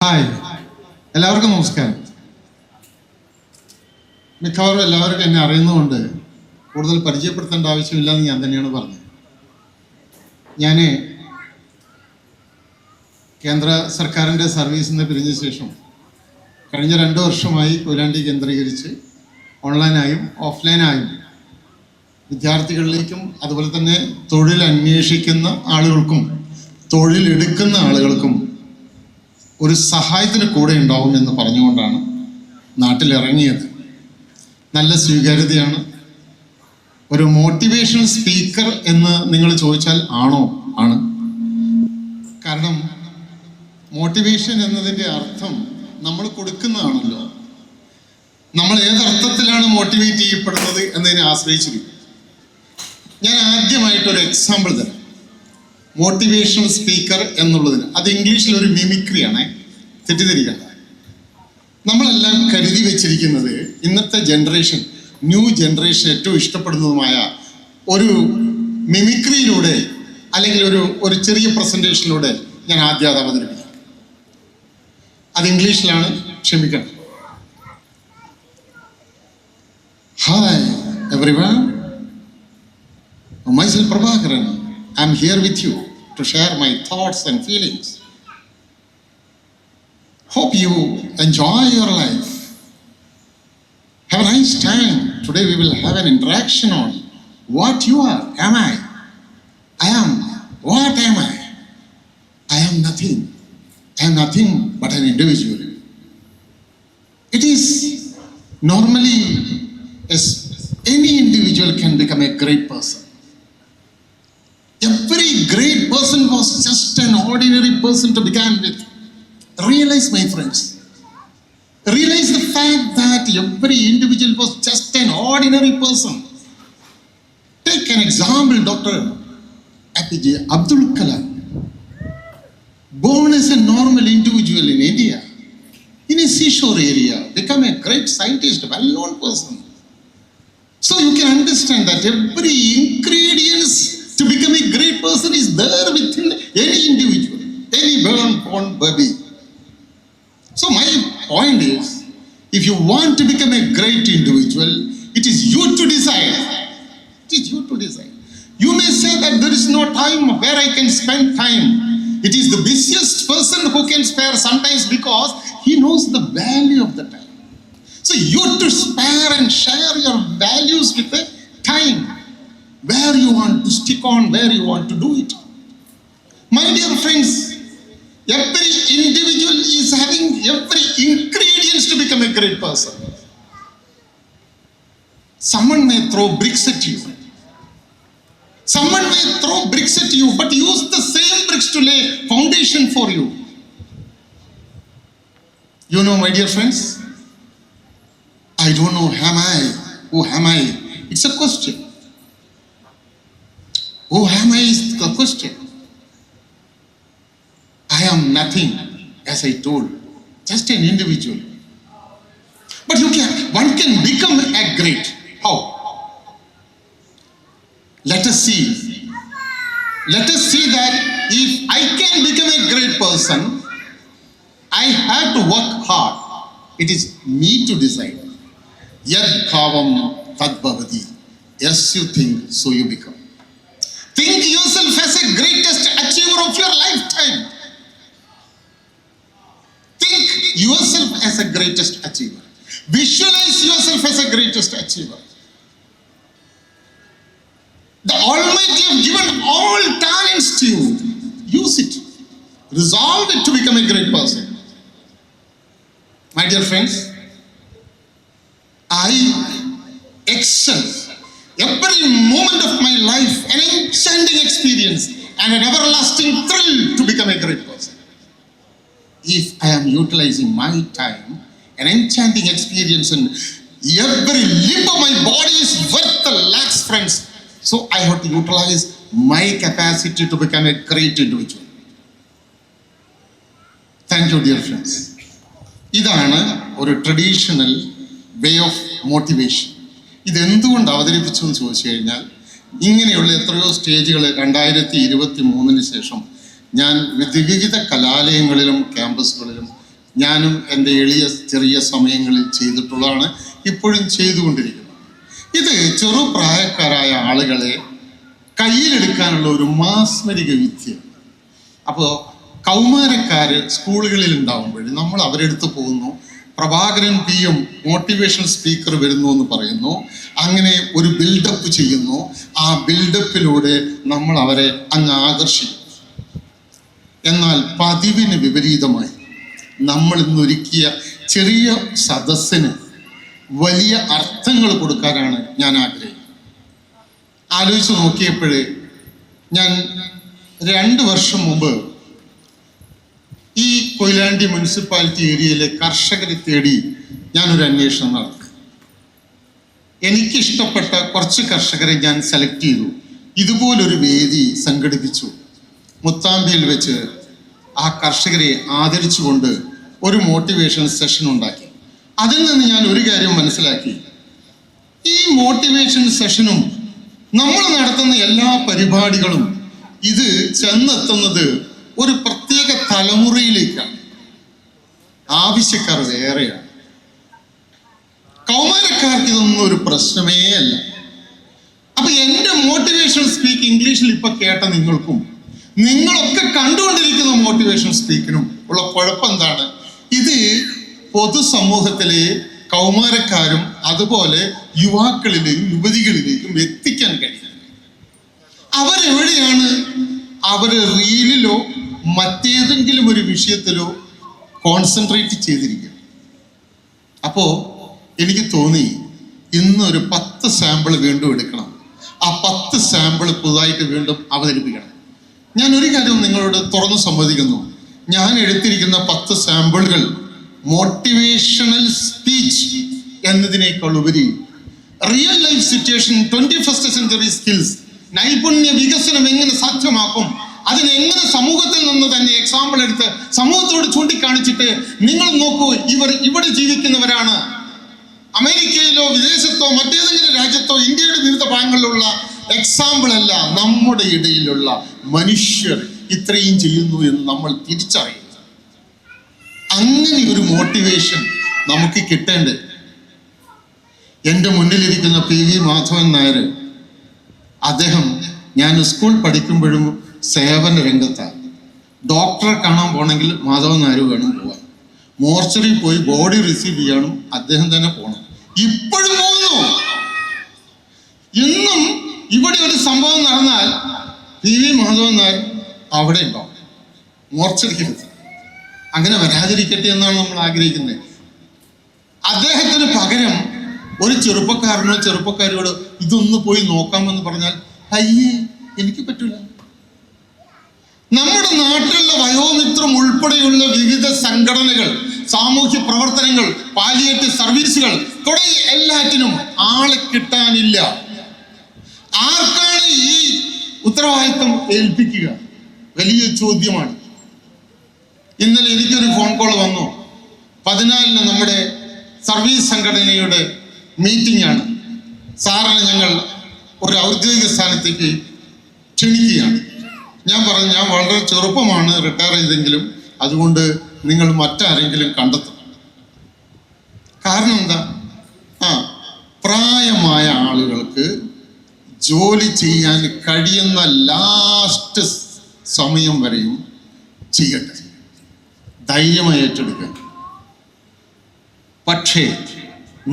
Hi, എല്ലാവർക്കും നമസ്കാരം. മിക്കവാറും എല്ലാവർക്കും എന്നെ അറിയുന്നതുകൊണ്ട് കൂടുതൽ പരിചയപ്പെടുത്തേണ്ട ആവശ്യമില്ലെന്ന് ഞാൻ തന്നെയാണ് പറഞ്ഞത്. ഞാൻ കേന്ദ്ര സർക്കാരിൻ്റെ സർവീസിൽ നിന്ന് പിരിഞ്ഞ ശേഷം കഴിഞ്ഞ 2 വർഷമായി കൊയിലാണ്ടി കേന്ദ്രീകരിച്ച് ഓൺലൈനായും ഓഫ്ലൈനായും വിദ്യാർത്ഥികളിലേക്കും അതുപോലെ തന്നെ തൊഴിൽ അന്വേഷിക്കുന്ന ആളുകൾക്കും തൊഴിലെടുക്കുന്ന ആളുകൾക്കും ഒരു സഹായത്തിന് കൂടെ ഉണ്ടാവുമെന്ന് പറഞ്ഞുകൊണ്ടാണ് നാട്ടിലിറങ്ങിയത്. നല്ല സ്വീകാര്യതയാണ്. ഒരു മോട്ടിവേഷണൽ സ്പീക്കർ എന്ന് നിങ്ങൾ ചോദിച്ചാൽ ആണോ? ആണ്. കാരണം മോട്ടിവേഷൻ എന്നതിൻ്റെ അർത്ഥം നമ്മൾ കൊടുക്കുന്നതാണല്ലോ. നമ്മൾ ഏതർത്ഥത്തിലാണ് മോട്ടിവേറ്റ് ചെയ്യപ്പെടുന്നത് എന്നതിനെ ആശ്രയിച്ചിരിക്കും. ഞാൻ ആദ്യമായിട്ടൊരു എക്സാമ്പിൾ തരാം. മോട്ടിവേഷണൽ സ്പീക്കർ എന്നുള്ളതിന് അത് ഇംഗ്ലീഷിൽ ഒരു മിമിക്രിയാണ്, തെറ്റിദ്ധരിക്കണ്ട. നമ്മളെല്ലാം കരുതി വെച്ചിരിക്കുന്നത് ഇന്നത്തെ ജനറേഷൻ, ന്യൂ ജനറേഷൻ ഏറ്റവും ഇഷ്ടപ്പെടുന്നതുമായ ഒരു മിമിക്രിയിലൂടെ അല്ലെങ്കിൽ ഒരു ചെറിയ പ്രസന്റേഷനിലൂടെ ഞാൻ ആദ്യം അത് അവതരിപ്പിക്കും. അത് ഇംഗ്ലീഷിലാണ്, ക്ഷമിക്കണം. Hi everyone, myself Prabhakaran. I'm here with you to share my thoughts and feelings. Hope you enjoy your life. Have a nice time. Today we will have an interaction on what you are. Am I? I am. What am I? I am nothing. I am nothing but an individual. It is normally, as any individual can become a great person. Every great person was just an ordinary person to begin with. Realize, my friends, realize the fact that every individual was just an ordinary person. Take an example, Dr. APJ Abdul Kalam, born as a normal individual in India, in a seashore area, become a great scientist, well-known person. So you can understand that every ingredients to become a great person is there within any individual, any born baby. So my point is, if you want to become a great individual, it is you to decide. It is you to decide. You may say that there is no time where I can spend time. It is the busiest person who can spare sometimes because he knows the value of the time. So you to spare and share your values with the time. Where you want to stick on, where you want to do it. My dear friends, every individual is having every ingredients to become a great person. Someone may throw bricks at you. Someone may throw bricks at you, but use the same bricks to lay foundation for you. You know, my dear friends, I don't know, am I? Who am I? It's a question. Who am I is the question. I am nothing, as I told, just an individual. But one can become a great. How? Let us see. Let us see that if I can become a great person, I have to work hard. It is me to decide. Yad bhavam tad bhavati. Yes, you think, so you become. Think yourself as a greatest achiever of your lifetime. Think yourself as a greatest achiever. Visualize yourself as a greatest achiever. The Almighty have given all talents to you. Use it. Resolve it to become a great person. My dear friends, I excel. Every moment of my life, an enchanting experience and an everlasting thrill to become a great person. If I am utilizing my time, an enchanting experience, and every limb of my body is worth the lakhs, friends. So I have to utilize my capacity to become a great individual. Thank you, dear friends. ഇതാണ് ഒരു traditional way of motivation. ഇതെന്തുകൊണ്ട് അവതരിപ്പിച്ചു എന്ന് ചോദിച്ചു കഴിഞ്ഞാൽ, ഇങ്ങനെയുള്ള എത്രയോ സ്റ്റേജുകൾ 2023 ശേഷം ഞാൻ വിവിധ കലാലയങ്ങളിലും ക്യാമ്പസുകളിലും ഞാനും എൻ്റെ ചെറിയ സമയങ്ങളിൽ ചെയ്തിട്ടുള്ളതാണ്, ഇപ്പോഴും ചെയ്തുകൊണ്ടിരിക്കുന്നത്. ഇത് ചെറുപ്രായക്കാരായ ആളുകളെ കയ്യിലെടുക്കാനുള്ള ഒരു മാസ്മരിക വിദ്യ. അപ്പോൾ കൗമാരക്കാർ സ്കൂളുകളിൽ ഉണ്ടാകുമ്പോൾ നമ്മൾ അവരെടുത്ത് പോകുന്നു, പ്രഭാകരൻ PM മോട്ടിവേഷൻ സ്പീക്കർ വരുന്നു എന്ന് പറയുന്നു, അങ്ങനെ ഒരു ബിൽഡപ്പ് ചെയ്യുന്നു. ആ ബിൽഡപ്പിലൂടെ നമ്മൾ അവരെ അങ്ങ് ആകർഷിക്കും. എന്നാൽ പതിവിന് വിപരീതമായി നമ്മൾ ഇന്നൊരുക്കിയ ചെറിയ സദസ്സിന് വലിയ അർത്ഥങ്ങൾ കൊടുക്കാനാണ് ഞാൻ ആഗ്രഹിക്കുന്നത്. ആലോചിച്ച് നോക്കിയപ്പോഴേ ഞാൻ 2 വർഷം മുമ്പ് ഈ കൊയിലാണ്ടി മുനിസിപ്പാലിറ്റി ഏരിയയിലെ കർഷകരെ തേടി ഞാനൊരു അന്വേഷണം നടത്തി. എനിക്കിഷ്ടപ്പെട്ട കുറച്ച് കർഷകരെ ഞാൻ സെലക്ട് ചെയ്തു. ഇതുപോലൊരു വേദി സംഘടിപ്പിച്ചു. മുത്താമ്പിയിൽ വെച്ച് ആ കർഷകരെ ആദരിച്ചുകൊണ്ട് ഒരു മോട്ടിവേഷൻ സെഷൻ ഉണ്ടാക്കി. അതിൽ നിന്ന് ഞാൻ ഒരു കാര്യം മനസ്സിലാക്കി. ഈ മോട്ടിവേഷൻ സെഷനും നമ്മൾ നടത്തുന്ന എല്ലാ പരിപാടികളും ഇത് ചെന്നെത്തുന്നത് ഒരു പ്രത്യേക തലമുറയിലേക്കാണ്. ആവശ്യക്കാർ വേറെയാണ്. കൗമാരക്കാർക്ക് ഇതൊന്നും ഒരു പ്രശ്നമേ അല്ല. അപ്പൊ എൻ്റെ മോട്ടിവേഷൻ സ്പീക്ക് ഇംഗ്ലീഷിൽ ഇപ്പൊ കേട്ട നിങ്ങളൊക്കെ കണ്ടുകൊണ്ടിരിക്കുന്ന മോട്ടിവേഷൻ സ്പീക്കിനും ഉള്ള കുഴപ്പം എന്താണ്? ഇത് പൊതുസമൂഹത്തിലെ കൗമാരക്കാരും അതുപോലെ യുവാക്കളിലേക്കും യുവതികളിലേക്കും എത്തിക്കാൻ കഴിയും. അവരെവിടെയാണ്? അവര് റീലിലോ മറ്റേതെങ്കിലും ഒരു വിഷയത്തിലോ കോൺസെൻട്രേറ്റ് ചെയ്തിരിക്കുക. അപ്പോ എനിക്ക് തോന്നി ഇന്നൊരു 10 സാമ്പിൾ വീണ്ടും എടുക്കണം. ആ 10 സാമ്പിൾ പുതുതായിട്ട് വീണ്ടും അവതരിപ്പിക്കണം. ഞാൻ ഒരു കാര്യം നിങ്ങളോട് തുറന്നു സമ്മതിക്കുന്നു. ഞാൻ എടുത്തിരിക്കുന്ന 10 സാമ്പിളുകൾ മോട്ടിവേഷണൽ സ്പീച്ച് എന്നതിനേക്കാൾ ഉപരി real life situation, 21st century skills, നൈപുണ്യ വികസനം എങ്ങനെ സാധ്യമാക്കും, അതിനെങ്ങനെ സമൂഹത്തിൽ നിന്ന് തന്നെ എക്സാമ്പിൾ എടുത്ത് സമൂഹത്തോട് ചൂണ്ടിക്കാണിച്ചിട്ട് നിങ്ങൾ നോക്കൂ, ഇവിടെ ജീവിക്കുന്നവരാണ്. അമേരിക്കയിലോ വിദേശത്തോ മറ്റേതെങ്കിലും രാജ്യത്തോ ഇന്ത്യയുടെ വിവിധ ഭാഗങ്ങളിലുള്ള എക്സാമ്പിൾ അല്ല, നമ്മുടെ ഇടയിലുള്ള മനുഷ്യർ ഇത്രയും ചെയ്യുന്നു എന്ന് നമ്മൾ തിരിച്ചറിയുന്നു. അങ്ങനെ ഒരു മോട്ടിവേഷൻ നമുക്ക് കിട്ടേണ്ടത്. എൻ്റെ മുന്നിലിരിക്കുന്ന PV മാധവൻ നായർ, അദ്ദേഹം ഞാൻ സ്കൂൾ പഠിക്കുമ്പോഴും സേവന രംഗത്താണ്. ഡോക്ടറെ കാണാൻ പോകണമെങ്കിൽ മാധവൻ നായർ വേണം പോകാൻ. മോർച്ചറിയിൽ പോയി ബോഡി റിസീവ് ചെയ്യാനും അദ്ദേഹം തന്നെ പോകണം. ഇപ്പോഴും പോകുന്നു. ഇന്നും ഇവിടെ ഒരു സംഭവം നടന്നാൽ PV മാധവൻ നായർ അവിടെ ഉണ്ടാവും, മോർച്ചറിക്കരുത്. അങ്ങനെ വരാതിരിക്കട്ടെ എന്നാണ് നമ്മൾ ആഗ്രഹിക്കുന്നത്. അദ്ദേഹത്തിന് പകരം ഒരു ചെറുപ്പക്കാരനോ ചെറുപ്പക്കാരിയോട് ഇതൊന്ന് പോയി നോക്കാമെന്ന് പറഞ്ഞാൽ അയ്യേ എനിക്ക് പറ്റൂല. നമ്മുടെ നാട്ടിലുള്ള വയോമിത്രം ഉൾപ്പെടെയുള്ള വിവിധ സംഘടനകൾ, സാമൂഹ്യ പ്രവർത്തനങ്ങൾ, പാലിയേറ്റീവ് സർവീസുകൾ തുടങ്ങി എല്ലാറ്റിനും ആളെ കിട്ടാനില്ല. ആർക്കാണ് ഈ ഉത്തരവാദിത്വം ഏൽപ്പിക്കുക? വലിയ ചോദ്യമാണ്. ഇന്നലെ എനിക്കൊരു ഫോൺ കോൾ വന്നു. 14-ന് നമ്മുടെ സർവീസ് സംഘടനയുടെ മീറ്റിംഗ് ആണ്. സാറിനെ ഞങ്ങൾ ഒരു ഔദ്യോഗിക സ്ഥാനത്തേക്ക് ക്ഷണിക്കുകയാണ്. ഞാൻ പറഞ്ഞു, ഞാൻ വളരെ ചെറുപ്പമാണ്, റിട്ടയർ ചെയ്തെങ്കിലും, അതുകൊണ്ട് നിങ്ങൾ മറ്റാരെങ്കിലും കണ്ടെത്തും. കാരണം എന്താ? പ്രായമായ ആളുകൾക്ക് ജോലി ചെയ്യാൻ കഴിയുന്ന ലാസ്റ്റ് സമയം വരെയും ചെയ്യട്ടെ, ധൈര്യമായി ഏറ്റെടുക്കുക. പക്ഷേ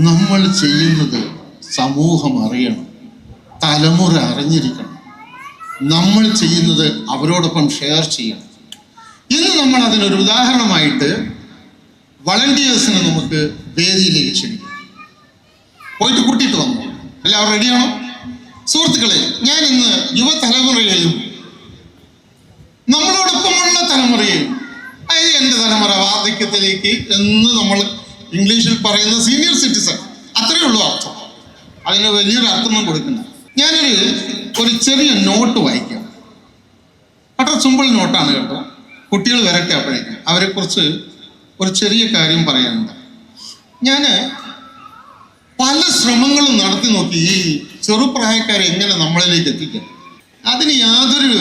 നമ്മൾ ചെയ്യുന്നത് സമൂഹം അറിയണം, തലമുറ അറിഞ്ഞിരിക്കണം. നമ്മൾ ചെയ്യുന്നത് അവരോടൊപ്പം ഷെയർ ചെയ്യണം. ഇന്ന് നമ്മൾ അതിനൊരു ഉദാഹരണമായിട്ട് വളണ്ടിയേഴ്സിനെ നമുക്ക് വേദിയിലേക്ക് ക്ഷണിക്കാം. പോയിട്ട് കൂട്ടിയിട്ട് വന്നു. എല്ലാവരും റെഡിയാണോ? സുഹൃത്തുക്കളെ, ഞാൻ ഇന്ന് യുവതലമുറയെയും നമ്മളോടൊപ്പമുള്ള തലമുറയെയും, അതായത് എൻ്റെ തലമുറ വാർദ്ധക്യത്തിലേക്ക് എന്ന് നമ്മൾ ഇംഗ്ലീഷിൽ പറയുന്ന സീനിയർ സിറ്റിസൺ, അത്രയേ ഉള്ളൂ അർത്ഥം. അതിന് വലിയൊരു അർത്ഥമൊന്നും കൊടുക്കുന്ന. ഞാനൊരു ചെറിയ നോട്ട് വായിക്കാം. വളരെ സിമ്പിൾ നോട്ടാണ് കേട്ടോ. കുട്ടികൾ വരട്ടെ, അപ്പോഴേക്കും അവരെക്കുറിച്ച് ഒരു ചെറിയ കാര്യം പറയാനുണ്ട്. ഞാൻ പല ശ്രമങ്ങളും നടത്തി നോക്കി ഈ ചെറുപ്രായക്കാരെ എങ്ങനെ നമ്മളിലേക്ക് എത്തിക്കാം. അതിന് യാതൊരു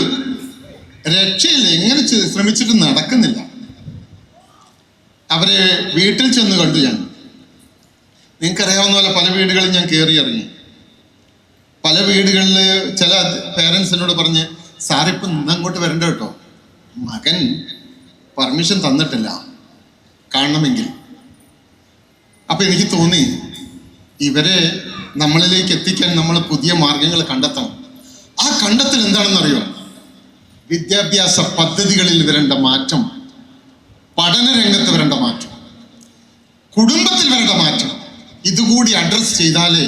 രക്ഷയില്ല, എങ്ങനെ ശ്രമിച്ചിട്ട് നടക്കുന്നില്ല. അവരെ വീട്ടിൽ ചെന്ന് കണ്ടു ഞാൻ. നിങ്ങൾക്കറിയാവുന്ന പോലെ പല വീടുകളിൽ ഞാൻ കയറി ഇറങ്ങി. പല വീടുകളിൽ ചില പേരൻസിനോട് പറഞ്ഞ്, സാറിപ്പം ഇന്നങ്ങോട്ട് വരണ്ട കേട്ടോ, മകൻ പെർമിഷൻ തന്നിട്ടില്ല കാണണമെങ്കിൽ. അപ്പൊ എനിക്ക് തോന്നി, ഇവരെ നമ്മളിലേക്ക് എത്തിക്കാൻ നമ്മൾ പുതിയ മാർഗങ്ങൾ കണ്ടെത്തണം. ആ കണ്ടെത്തൽ എന്താണെന്നറിയോ? വിദ്യാഭ്യാസ പദ്ധതികളിൽ വരേണ്ട മാറ്റം, പഠന രംഗത്ത് വരേണ്ട മാറ്റം, കുടുംബത്തിൽ വരേണ്ട മാറ്റം, ഇതുകൂടി അഡ്രസ് ചെയ്താലേ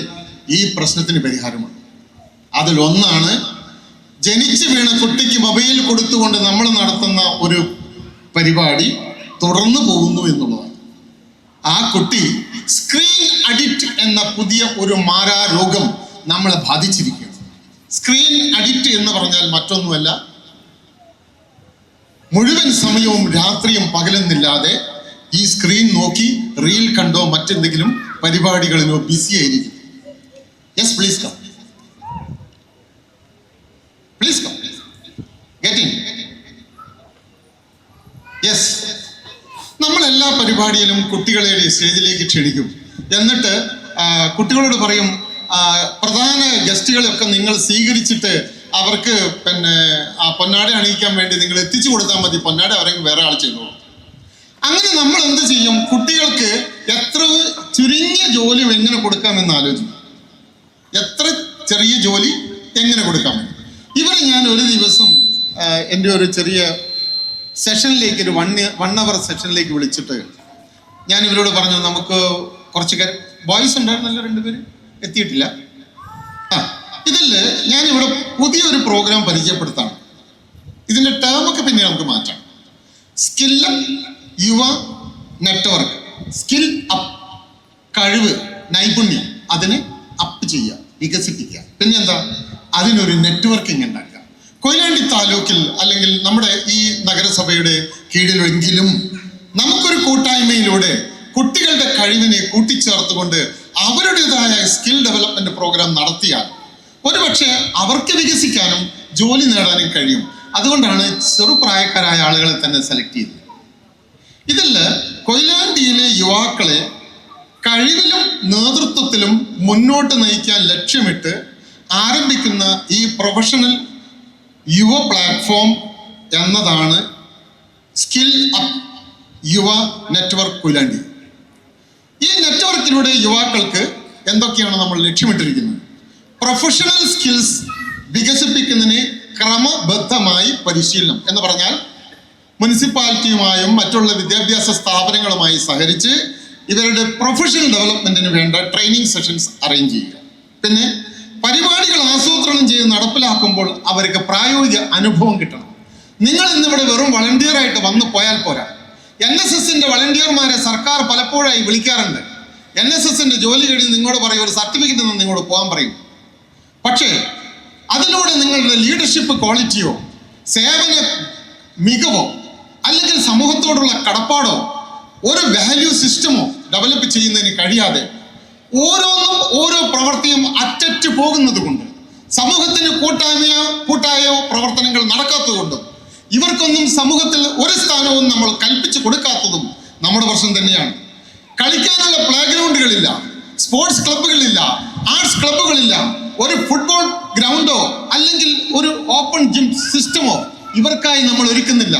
ഈ പ്രശ്നത്തിന് പരിഹാരമുണ്ട്. അതിലൊന്നാണ് ജനിച്ചു വീണ കുട്ടിക്ക് മൊബൈൽ കൊടുത്തുകൊണ്ട് നമ്മൾ നടത്തുന്ന ഒരു പരിപാടി തുടർന്നു പോകുന്നു എന്നുള്ളതാണ്. ആ കുട്ടി സ്ക്രീൻ അഡിക്റ്റ് എന്ന പുതിയ ഒരു മാരാരോഗം നമ്മളെ ബാധിച്ചിരിക്കുകയാണ്. സ്ക്രീൻ അഡിക്റ്റ് എന്ന് പറഞ്ഞാൽ മറ്റൊന്നുമല്ല, മുഴുവൻ സമയവും രാത്രിയും പകലെന്നില്ലാതെ ഈ സ്ക്രീൻ നോക്കി റീൽ കണ്ടോ മറ്റെന്തെങ്കിലും പരിപാടികളിലോ ബിസി ആയിരിക്കും. Yes, please come, please come, get in. Yes, നമ്മളെല്ലാ പരിപാടിയിലും കുട്ടികളെ സ്റ്റേജിലേക്ക് ക്ഷണിക്കും. എന്നിട്ട് കുട്ടികളോട് പറയും, പ്രധാന ഗസ്റ്റുകളൊക്കെ നിങ്ങൾ സ്വീകരിച്ചിട്ട് അവർക്ക് പൊന്നാട അണിയിക്കാൻ വേണ്ടി നിങ്ങൾ എത്തിച്ചു കൊടുത്താൽ മതി, പൊന്നാട അവരെങ്കിൽ വേറെ ആൾ ചെയ്തോളൂ. അങ്ങനെ നമ്മൾ എന്ത് ചെയ്യും? കുട്ടികൾക്ക് എത്ര ചുരുങ്ങിയ ജോലി എങ്ങനെ കൊടുക്കാമെന്ന് ആലോചിക്കും. എത്ര ചെറിയ ജോലി എങ്ങനെ കൊടുക്കാം. ഇവരെ ഞാൻ ഒരു ദിവസം എൻ്റെ ഒരു ചെറിയ സെഷനിലേക്ക്, ഒരു വൺ അവർ സെഷനിലേക്ക് വിളിച്ചിട്ട് ഞാൻ ഇവരോട് പറഞ്ഞു, നമുക്ക് കുറച്ച് ബോയ്സ് ഉണ്ടായിരുന്നല്ലോ, രണ്ടുപേര് എത്തിയിട്ടില്ല. ഇതിൽ ഞാനിവിടെ പുതിയൊരു പ്രോഗ്രാം പരിചയപ്പെടുത്താണ്. ഇതിൻ്റെ ടേമൊക്കെ പിന്നെ നമുക്ക് മാറ്റാം. സ്കിൽ യുവ നെറ്റ്വർക്ക്, സ്കിൽ അപ്പ്, കഴിവ്, നൈപുണ്യം, അതിനെ അപ്പ് ചെയ്യുക, വികസിപ്പിക്കുക. പിന്നെന്താ? അതിനൊരു നെറ്റ്വർക്കിംഗ് ഉണ്ടാക്കുക. കൊയിലാണ്ടി താലൂക്കിൽ അല്ലെങ്കിൽ നമ്മുടെ ഈ നഗരസഭയുടെ കീഴിലെങ്കിലും നമുക്കൊരു കൂട്ടായ്മയിലൂടെ കുട്ടികളുടെ കഴിവിനെ കൂട്ടിച്ചേർത്തുകൊണ്ട് അവരുടേതായ സ്കിൽ ഡെവലപ്മെന്റ് പ്രോഗ്രാം നടത്തിയാൽ ഒരുപക്ഷെ അവർക്ക് വികസിക്കാനും ജോലി നേടാനും കഴിയും. അതുകൊണ്ടാണ് ചെറുപ്രായക്കാരായ ആളുകളെ തന്നെ സെലക്ട് ചെയ്തത്. ഇതിൽ കൊയിലാണ്ടിയിലെ യുവാക്കളെ കഴിവിലും നേതൃത്വത്തിലും മുന്നോട്ട് നയിക്കാൻ ലക്ഷ്യമിട്ട് ആരംഭിക്കുന്ന ഈ പ്രൊഫഷണൽ യുവ പ്ലാറ്റ്ഫോം എന്നതാണ് സ്കിൽ അപ്പ് യുവ നെറ്റ്വർക്ക് കൊയിലാണ്ടി. ഈ നെറ്റ്വർക്കിലൂടെ യുവാക്കൾക്ക് എന്തൊക്കെയാണ് നമ്മൾ ലക്ഷ്യമിട്ടിരിക്കുന്നത്? പ്രൊഫഷണൽ സ്കിൽസ് വികസിപ്പിക്കുന്നതിന് ക്രമബദ്ധമായി പരിശീലനം എന്ന് പറഞ്ഞാൽ മുനിസിപ്പാലിറ്റിയുമായും മറ്റുള്ള വിദ്യാഭ്യാസ സ്ഥാപനങ്ങളുമായി സഹകരിച്ച് ഇവരുടെ പ്രൊഫഷണൽ ഡെവലപ്മെന്റിന് വേണ്ട ട്രെയിനിങ് സെഷൻസ് അറേഞ്ച് ചെയ്യുക. പിന്നെ പരിപാടികൾ ആസൂത്രണം ചെയ്ത് നടപ്പിലാക്കുമ്പോൾ അവർക്ക് പ്രായോഗിക അനുഭവം കിട്ടണം. നിങ്ങൾ ഇന്നിവിടെ വെറും വളണ്ടിയറായിട്ട് വന്നു പോയാൽ പോരാ. NSSന്റെ വളണ്ടിയർമാരെ സർക്കാർ പലപ്പോഴായി വിളിക്കാറുണ്ട്. NSSന്റെ ജോലി കഴിഞ്ഞ് നിങ്ങളോട് പറയും, ഒരു സർട്ടിഫിക്കറ്റ് നിന്ന് നിങ്ങളോട് പോകാൻ പറയും. പക്ഷേ അതിലൂടെ നിങ്ങളുടെ ലീഡർഷിപ്പ് ക്വാളിറ്റിയോ സേവന മികവോ അല്ലെങ്കിൽ സമൂഹത്തോടുള്ള കടപ്പാടോ ഒരു വാല്യൂ സിസ്റ്റമോ ഡെവലപ്പ് ചെയ്യുന്നതിന് കഴിയാതെ ഓരോന്നും ഓരോ പ്രവൃത്തിയും അറ്ററ്റ് പോകുന്നത് കൊണ്ട് സമൂഹത്തിന് കൂട്ടായോ പ്രവർത്തനങ്ങൾ നടക്കാത്തതുകൊണ്ടും ഇവർക്കൊന്നും സമൂഹത്തിൽ ഒരു സ്ഥാനവും നമ്മൾ കൽപ്പിച്ചു കൊടുക്കാത്തതും നമ്മുടെ പ്രശ്നം തന്നെയാണ്. കളിക്കാനുള്ള പ്ലേ ഗ്രൗണ്ടുകളില്ല, സ്പോർട്സ് ക്ലബ്ബുകളില്ല, ആർട്സ് ക്ലബ്ബുകളില്ല, ഒരു ഫുട്ബോൾ ഗ്രൗണ്ടോ അല്ലെങ്കിൽ ഒരു ഓപ്പൺ ജിം സിസ്റ്റമോ ഇവർക്കായി നമ്മൾ ഒരുക്കുന്നില്ല.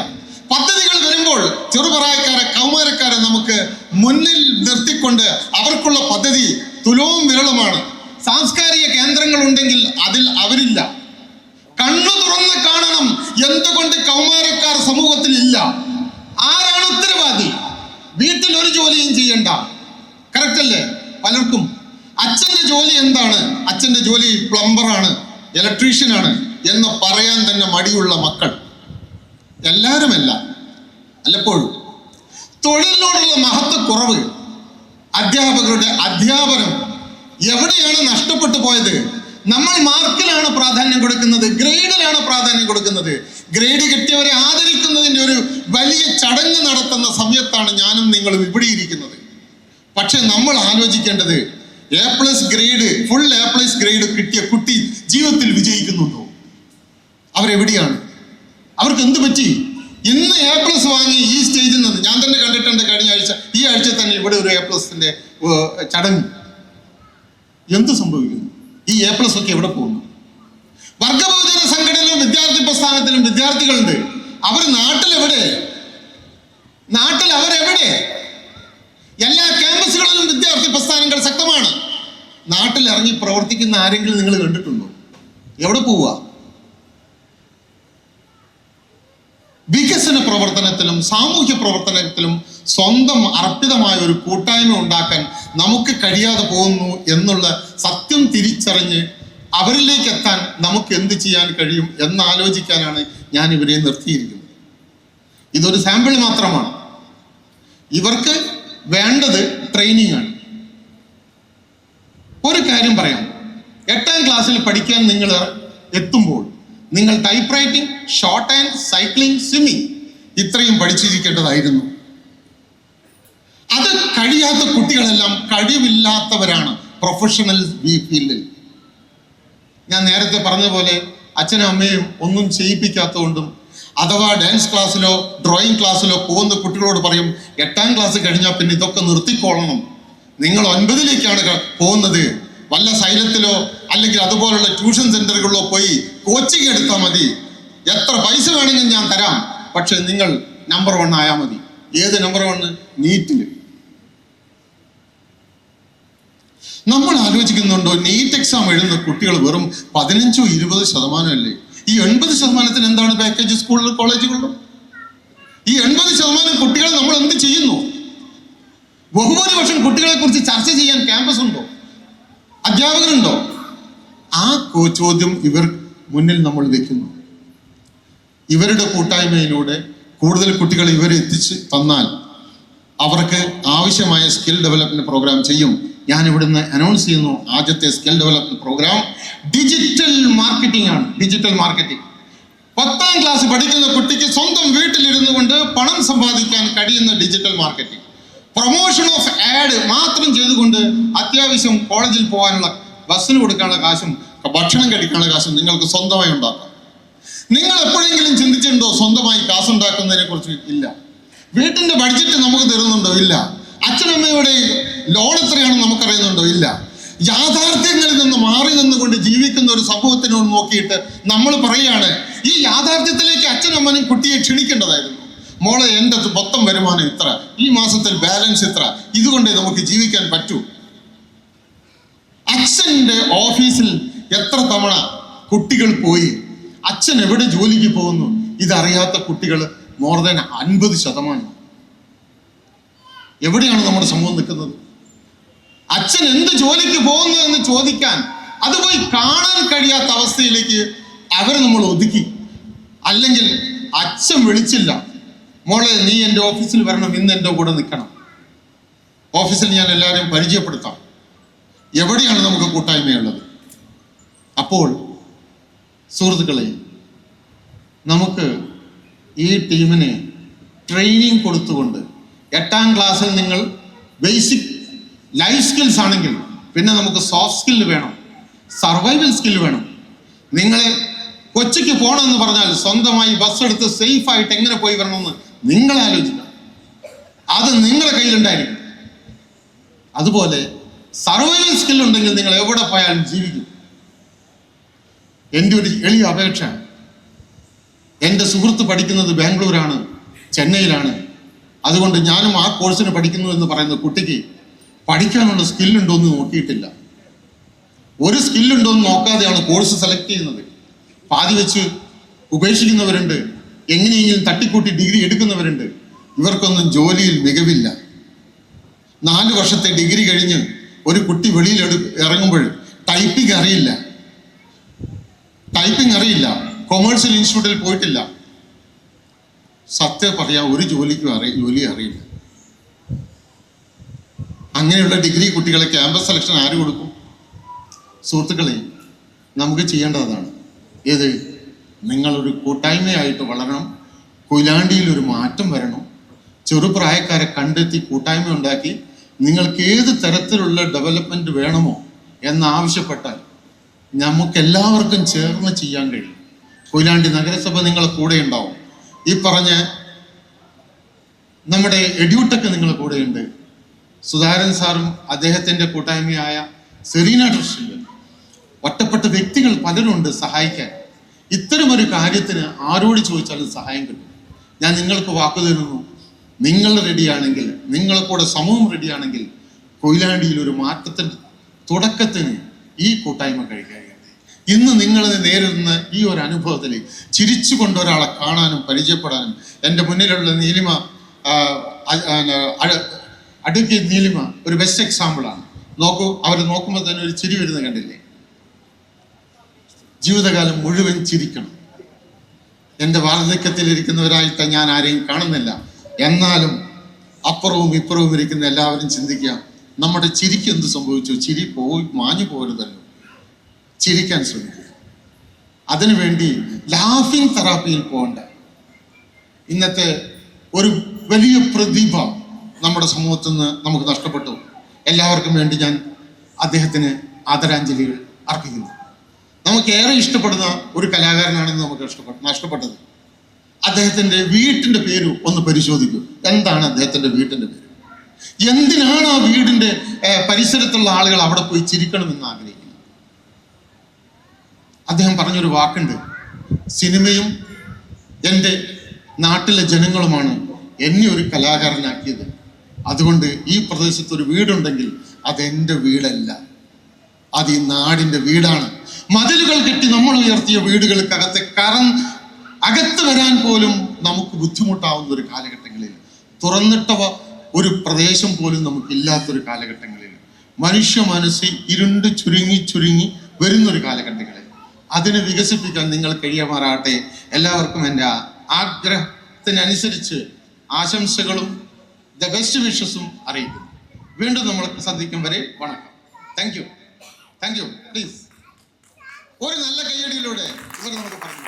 പദ്ധതികൾ വരുമ്പോൾ ചെറുപ്രായക്കാരെ കൗമാരക്കാരെ നമുക്ക് മുന്നിൽ നിർത്തിക്കൊണ്ട് അവർക്കുള്ള പദ്ധതി തുലവും വിരളമാണ്. സാംസ്കാരിക കേന്ദ്രങ്ങൾ ഉണ്ടെങ്കിൽ അതിൽ അവരില്ല. കണ്ണു തുറന്ന് കാണണം, എന്തുകൊണ്ട് കൗമാരക്കാർ സമൂഹത്തിൽ ഇല്ല? ആരാണ് ഉത്തരവാദി? വീട്ടിൽ ഒരു ജോലിയും ചെയ്യണ്ട, കറക്റ്റ് അല്ലേ? പലർക്കും അച്ഛന്റെ ജോലി എന്താണ്? അച്ഛന്റെ ജോലി പ്ലംബറാണ്, ഇലക്ട്രീഷ്യനാണ് എന്ന് പറയാൻ തന്നെ മടിയുള്ള മക്കൾ. എല്ലാവരുമല്ല, അല്ലപ്പോഴും. തൊഴിലിനോടുള്ള മഹത്വക്കുറവ്, അധ്യാപകരുടെ അധ്യാപനം എവിടെയാണ് നഷ്ടപ്പെട്ടു പോയത്? നമ്മൾ മാർക്കിലാണ് പ്രാധാന്യം കൊടുക്കുന്നത്, ഗ്രേഡിലാണ് പ്രാധാന്യം കൊടുക്കുന്നത്. ഗ്രേഡ് കിട്ടിയവരെ ആദരിക്കുന്നതിൻ്റെ ഒരു വലിയ ചടങ്ങ് നടത്തുന്ന സമയത്താണ് ഞാനും നിങ്ങളും ഇവിടെ ഇരിക്കുന്നത്. പക്ഷെ നമ്മൾ ആലോചിക്കേണ്ടത്, A+ grade, full A+ grade കിട്ടിയ കുട്ടി ജീവിതത്തിൽ വിജയിക്കുന്നുണ്ടോ? അവരെവിടെയാണ്? അവർക്ക് എന്ത് പറ്റി? ഇന്ന് A+ വാങ്ങി ഈ സ്റ്റേജിൽ നിന്ന് ഞാൻ തന്നെ കണ്ടിട്ടുണ്ട്. കഴിഞ്ഞ ആഴ്ച, ഈ ആഴ്ച തന്നെ ഇവിടെ ഒരു A+ന്റെ ചടങ്ങ്. എന്ത് സംഭവിക്കുന്നു? ഈ A+ ഒക്കെ എവിടെ പോകുന്നു? വർഗബഹുജന സംഘടനയിലും വിദ്യാർത്ഥി പ്രസ്ഥാനത്തിലും വിദ്യാർത്ഥികളുണ്ട്. അവർ നാട്ടിലെവിടെ? അവരെവിടെ? എല്ലാ ക്യാമ്പസുകളിലും വിദ്യാർത്ഥി പ്രസ്ഥാനങ്ങൾ ശക്തമാണ്. നാട്ടിൽ ഇറങ്ങി പ്രവർത്തിക്കുന്ന ആരെങ്കിലും നിങ്ങൾ കണ്ടിട്ടുണ്ടോ? എവിടെ പോവുക? വികസന പ്രവർത്തനത്തിലും സാമൂഹ്യ പ്രവർത്തനത്തിലും സ്വന്തം അർപ്പിതമായ ഒരു കൂട്ടായ്മ ഉണ്ടാക്കാൻ നമുക്ക് കഴിയാതെ പോകുന്നു എന്നുള്ള സത്യം തിരിച്ചറിഞ്ഞ് അവരിലേക്ക് എത്താൻ നമുക്ക് എന്ത് ചെയ്യാൻ കഴിയും എന്നാലോചിക്കാനാണ് ഞാൻ ഇവരെ നിർത്തിയിരിക്കുന്നത്. ഇതൊരു സാമ്പിൾ മാത്രമാണ്. ഇവർക്ക് വേണ്ടത് ട്രെയിനിങ് ആണ്. ഒരു കാര്യം പറയാം, 8ാം ക്ലാസ്സിൽ പഠിക്കാൻ നിങ്ങൾ എത്തുമ്പോൾ നിങ്ങൾ type writing, short hand, cycling, swimming ഇത്രയും പഠിച്ചിരിക്കേണ്ടതായിരുന്നു. അത് കഴിയാത്ത കുട്ടികളെല്ലാം കഴിവില്ലാത്തവരാണ് പ്രൊഫഷണൽ ഫീൽഡിൽ. ഞാൻ നേരത്തെ പറഞ്ഞ പോലെ അച്ഛനും അമ്മയും ഒന്നും ചെയ്യിപ്പിക്കാത്തതുകൊണ്ടും അഥവാ ഡാൻസ് ക്ലാസ്സിലോ ഡ്രോയിങ് ക്ലാസ്സിലോ പോകുന്ന കുട്ടികളോട് പറയും 8ാം ക്ലാസ് കഴിഞ്ഞാൽ പിന്നെ ഇതൊക്കെ നിർത്തിക്കോളണം, നിങ്ങൾ 9ലേക്കാണ് പോകുന്നത്, വല്ല സൈലത്തിലോ അല്ലെങ്കിൽ അതുപോലുള്ള ട്യൂഷൻ സെന്ററുകളിലോ പോയി കോച്ചിങ് എടുത്താൽ മതി, എത്ര പൈസ വേണമെങ്കിലും ഞാൻ തരാം, പക്ഷെ നിങ്ങൾ നമ്പർ 1 ആയാൽ മതി. ഏത് നമ്പർ 1? നീറ്റിൽ. നമ്മൾ ആലോചിക്കുന്നുണ്ടോ, നീറ്റ് എക്സാം എഴുതുന്ന കുട്ടികൾ വെറും 15-20% അല്ലേ? ഈ 80% എന്താണ് പാക്കേജ് സ്കൂളിലും കോളേജുകളിലും? ഈ 80% കുട്ടികൾ നമ്മൾ എന്ത് ചെയ്യുന്നു? ബഹുഭൂരിപക്ഷം കുട്ടികളെ കുറിച്ച് ചർച്ച ചെയ്യാൻ ക്യാമ്പസ് ഉണ്ടോ? അധ്യാപകരുണ്ടോ? ആ ചോദ്യം ഇവർ മുന്നിൽ നമ്മൾ വെക്കുന്നു. ഇവരുടെ കൂട്ടായ്മയിലൂടെ കൂടുതൽ കുട്ടികൾ ഇവരെ എത്തിച്ച് തന്നാൽ അവർക്ക് ആവശ്യമായ സ്കിൽ ഡെവലപ്മെന്റ് പ്രോഗ്രാം ചെയ്യും. ഞാൻ ഇവിടുന്ന് അനൗൺസ് ചെയ്യുന്നു, ആദ്യത്തെ skill development programme digital marketing ആണ്. ഡിജിറ്റൽ മാർക്കറ്റിംഗ് 10ാം ക്ലാസ് പഠിക്കുന്ന കുട്ടിക്ക് സ്വന്തം വീട്ടിലിരുന്നു കൊണ്ട് പണം സമ്പാദിക്കാൻ കഴിയുന്ന digital marketing. Promotion of ad മാത്രം ചെയ്തുകൊണ്ട് അത്യാവശ്യം കോളേജിൽ പോകാനുള്ള ബസ്സിന് കൊടുക്കാനുള്ള കാശും ഭക്ഷണം കഴിക്കാനുള്ള കാശും നിങ്ങൾക്ക് സ്വന്തമായി ഉണ്ടാക്കാം. നിങ്ങൾ എപ്പോഴെങ്കിലും ചിന്തിച്ചിട്ടുണ്ടോ സ്വന്തമായി കാശുണ്ടാക്കുന്നതിനെ കുറിച്ച്? ഇല്ല. വീട്ടിന്റെ ബഡ്ജറ്റ് നമുക്ക് തരുന്നുണ്ടോ? ഇല്ല. അച്ഛനമ്മയുടെ ലോൺ എത്രയാണെന്ന് നമുക്കറിയുന്നുണ്ടോ? ഇല്ല. യാഥാർത്ഥ്യങ്ങളിൽ നിന്ന് മാറി നിന്നുകൊണ്ട് ജീവിക്കുന്ന ഒരു സമൂഹത്തിനോട് നോക്കിയിട്ട് നമ്മൾ പറയാണ്, ഈ യാഥാർത്ഥ്യത്തിലേക്ക് അച്ഛനമ്മനും കുട്ടിയെ ക്ഷണിക്കേണ്ടതായിരുന്നു. മോളെ, എൻ്റെ മൊത്തം വരുമാനം ഇത്ര, ഈ മാസത്തിൽ ബാലൻസ് ഇത്ര, ഇതുകൊണ്ടേ നമുക്ക് ജീവിക്കാൻ പറ്റൂ. അച്ഛൻ്റെ ഓഫീസിൽ എത്ര തവണ കുട്ടികൾ പോയി, അച്ഛൻ എവിടെ ജോലിക്ക് പോകുന്നു, ഇതറിയാത്ത കുട്ടികൾ മോർ ദാൻ 50%. എവിടെയാണ് നമ്മുടെ സമൂഹം നിൽക്കുന്നത്? അച്ഛൻ എന്ത് ജോലിക്ക് പോകുന്നു എന്ന് ചോദിക്കാൻ, അത് പോയി കാണാൻ കഴിയാത്ത അവസ്ഥയിലേക്ക് അവർ നമ്മൾ ഒതുക്കി. അല്ലെങ്കിൽ അച്ഛൻ വിളിച്ചില്ല, മോളെ നീ എൻ്റെ ഓഫീസിൽ വരണം, ഇന്ന് എൻ്റെ കൂടെ നിൽക്കണം, ഓഫീസിൽ ഞാൻ എല്ലാവരെയും പരിചയപ്പെടുത്താം. എവിടെയാണ് നമുക്ക് കൂട്ടായ്മയുള്ളത്? അപ്പോൾ സുഹൃത്തുക്കളെ, നമുക്ക് ഈ ടീമിനെ ട്രെയിനിങ് കൊടുത്തുകൊണ്ട് 8ാം ക്ലാസ്സിൽ നിങ്ങൾ ബേസിക് ലൈഫ് സ്കിൽസ് ആണെങ്കിൽ പിന്നെ നമുക്ക് സോഫ്റ്റ് സ്കിൽ വേണം, സർവൈവൽ സ്കിൽ വേണം. നിങ്ങൾ കൊച്ചിക്ക് പോകണമെന്ന് പറഞ്ഞാൽ സ്വന്തമായി ബസ് എടുത്ത് സേഫ് ആയിട്ട് എങ്ങനെ പോയി വരണമെന്ന് നിങ്ങൾ ആലോചിക്കണം. അത് നിങ്ങളുടെ കയ്യിലുണ്ടായിരിക്കും. അതുപോലെ സർവൈവൽ സ്കിൽ ഉണ്ടെങ്കിൽ നിങ്ങൾ എവിടെ പോയാലും ജീവിക്കും. എൻ്റെ ഒരു എളിയ അപേക്ഷ, എൻ്റെ സുഹൃത്ത് പഠിക്കുന്നത് ബാംഗ്ലൂരാണ്, ചെന്നൈയിലാണ്, അതുകൊണ്ട് ഞാനും ആ കോഴ്സിന് പഠിക്കുന്നു എന്ന് പറയുന്ന കുട്ടിക്ക് പഠിക്കാനുള്ള സ്കില്ലുണ്ടോ എന്ന് നോക്കിയിട്ടില്ല. ഒരു സ്കില്ലുണ്ടോ എന്ന് നോക്കാതെയാണ് കോഴ്സ് സെലക്ട് ചെയ്യുന്നത്. പാതി വെച്ച് ഉപേക്ഷിക്കുന്നവരുണ്ട്, എങ്ങനെയെങ്കിലും തട്ടിക്കൂട്ടി ഡിഗ്രി എടുക്കുന്നവരുണ്ട്. ഇവർക്കൊന്നും ജോലിയിൽ മികവില്ല. 4 വർഷത്തെ ഡിഗ്രി കഴിഞ്ഞ് ഒരു കുട്ടി വെളിയിൽ ഇറങ്ങുമ്പോൾ ടൈപ്പിംഗ് അറിയില്ല, കൊമേഴ്സ്യൽ ഇൻസ്റ്റിറ്റ്യൂട്ടിൽ പോയിട്ടില്ല. സത്യം പറയാം, ഒരു ജോലി അറിയില്ല. അങ്ങനെയുള്ള ഡിഗ്രി കുട്ടികളെ ക്യാമ്പസ് സെലക്ഷൻ ആര് കൊടുക്കും? സുഹൃത്തുക്കളെ, നമുക്ക് ചെയ്യേണ്ടത് അതാണ്. ഏത്? നിങ്ങളൊരു കൂട്ടായ്മയായിട്ട് വളരണം. കൊയിലാണ്ടിയിൽ ഒരു മാറ്റം വരണം. ചെറുപ്രായക്കാരെ കണ്ടെത്തി കൂട്ടായ്മ ഉണ്ടാക്കി നിങ്ങൾക്ക് ഏത് തരത്തിലുള്ള ഡെവലപ്മെൻറ്റ് വേണമോ എന്നാവശ്യപ്പെട്ടാൽ നമുക്കെല്ലാവർക്കും ചേർന്ന് ചെയ്യാൻ കഴിയും. കൊയിലാണ്ടി നഗരസഭ നിങ്ങളെ കൂടെ ഉണ്ടാവും. ഈ പറഞ്ഞ നമ്മുടെ എഡ്യൂടെക് നിങ്ങളുടെ കൂടെയുണ്ട്. സുധാരൻ സാറും അദ്ദേഹത്തിൻ്റെ കൂട്ടായ്മയായ സെറീന ട്രസ്റ്റിലും ഒറ്റപ്പെട്ട വ്യക്തികൾ പലരുണ്ട് സഹായിക്കാൻ. ഇത്തരമൊരു കാര്യത്തിന് ആരോട് ചോദിച്ചാലും സഹായം കിട്ടും. ഞാൻ നിങ്ങൾക്ക് വാക്കു തരുന്നു, നിങ്ങൾ റെഡിയാണെങ്കിൽ, നിങ്ങളെ കൂടെ സമൂഹം റെഡിയാണെങ്കിൽ കൊയിലാണ്ടിയിൽ ഒരു മാറ്റത്തിൻ്റെ തുടക്കത്തിന് ഈ കൂട്ടായ്മ കഴിയുകയാണ്. ഇന്ന് നിങ്ങൾ നേരിടുന്ന ഈ ഒരു അനുഭവത്തിൽ ചിരിച്ചു കൊണ്ട് ഒരാളെ കാണാനും പരിചയപ്പെടാനും, എൻ്റെ മുന്നിലുള്ള നീലിമ, അഡ്വക്കേറ്റ് നീലിമ ഒരു ബെസ്റ്റ് എക്സാമ്പിളാണ്. നോക്കൂ, അവർ നോക്കുമ്പോൾ തന്നെ ഒരു ചിരി വരുന്നത് കണ്ടില്ലേ? ജീവിതകാലം മുഴുവൻ ചിരിക്കണം. എൻ്റെ വാർദ്ധക്യത്തിലിരിക്കുന്നവരായിട്ട് ഞാൻ ആരെയും കാണുന്നില്ല. എന്നാലും അപ്പുറവും ഇപ്പുറവും ഇരിക്കുന്ന എല്ലാവരും ചിന്തിക്കുക, നമ്മുടെ ചിരിക്ക് എന്ത് സംഭവിച്ചു? ചിരി മാഞ്ഞു പോരുതല്ലോ. ചിരിക്കാൻ ശ്രമിക്കുക. അതിനുവേണ്ടി ലാഫിംഗ് തെറാപ്പിയിൽ പോകണ്ട. ഇന്നത്തെ ഒരു വലിയ പ്രതിഭ നമ്മുടെ സമൂഹത്തിൽ നിന്ന് നമുക്ക് നഷ്ടപ്പെട്ടു. എല്ലാവർക്കും വേണ്ടി ഞാൻ അദ്ദേഹത്തിന് ആദരാഞ്ജലികൾ അർപ്പിക്കുന്നു. നമുക്ക് ഏറെ ഇഷ്ടപ്പെടുന്ന ഒരു കലാകാരനാണെന്ന് നമുക്ക് നഷ്ടപ്പെട്ടത്. അദ്ദേഹത്തിൻ്റെ വീട്ടിൻ്റെ പേര് ഒന്ന് പരിശോധിക്കൂ. എന്താണ് അദ്ദേഹത്തിൻ്റെ വീട്ടിൻ്റെ പേര്? എന്തിനാണ് ആ വീടിൻ്റെ പരിസരത്തുള്ള ആളുകൾ അവിടെ പോയി ചിരിക്കണമെന്ന് ആഗ്രഹിക്കുന്നത്? അദ്ദേഹം പറഞ്ഞൊരു വാക്കുണ്ട്, സിനിമയും എൻ്റെ നാട്ടിലെ ജനങ്ങളുമാണ് എന്നെ ഒരു കലാകാരനാക്കിയത്. അതുകൊണ്ട് ഈ പ്രദേശത്ത് ഒരു വീടുണ്ടെങ്കിൽ അതെൻ്റെ വീടല്ല, അത് ഈ നാടിൻ്റെ വീടാണ്. മതിലുകൾ കെട്ടി നമ്മൾ ഉയർത്തിയ വീടുകൾക്കകത്ത് അകത്ത് വരാൻ പോലും നമുക്ക് ബുദ്ധിമുട്ടാവുന്ന ഒരു കാലഘട്ടങ്ങളിൽ, തുറന്നിട്ടവ ഒരു പ്രദേശം പോലും നമുക്കില്ലാത്തൊരു കാലഘട്ടങ്ങളിൽ, മനുഷ്യ മനസ്സ് ഇരുണ്ട് ചുരുങ്ങി വരുന്നൊരു കാലഘട്ടങ്ങളിൽ അതിനെ വികസിപ്പിക്കാൻ നിങ്ങൾ കഴിയുമാറാകട്ടെ. എല്ലാവർക്കും എൻ്റെ ആഗ്രഹത്തിനനുസരിച്ച് ആശംസകളും ദ ബെസ്റ്റ് വിഷസും അറിയിക്കുന്നു. വീണ്ടും നമ്മൾ സന്ധിക്കും വരെ വണക്കം. Thank you. പ്ലീസ് ഒരു നല്ല കയ്യടിയിലൂടെ ഇവർ നമുക്ക് പറഞ്ഞു.